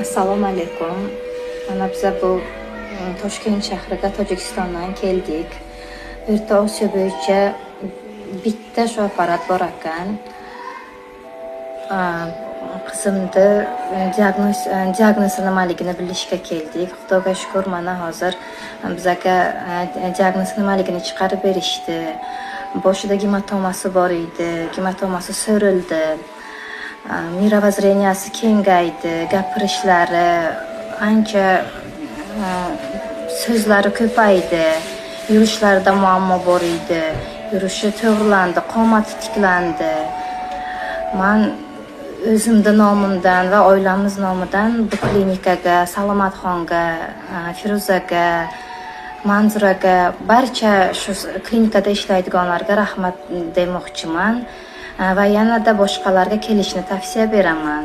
Assalomu alaykum. Mana biz bu Toshkent shahriga Tojikistondan keldik. O'rta Osiyo bo'yicha bitta shu apparat bor ekan. Qizimni diagnozi nimaligini bilishga keldik. Xudoga shukr, mana hozir bizga diagnozi nimaligini chiqarib berishdi. Boshida gematomasi bor edi. Gematomasi so'rildi. Mirovozreniyasi kengaydi, gapirishlari ancha, so'zlari ko'paydi, yurishlarida muammo bor edi, yurishi to'g'rilandi, qomati tiklandi. Men o'zimning nomimdan va oilamiz nomidan bu klinikaga, Salomatxonga, Firuzaga, Manzuraga, barcha shu klinikada ishlaydiganlarga rahmat demoqchiman. Va yanada boshqalarga kelishni tavsiya beraman.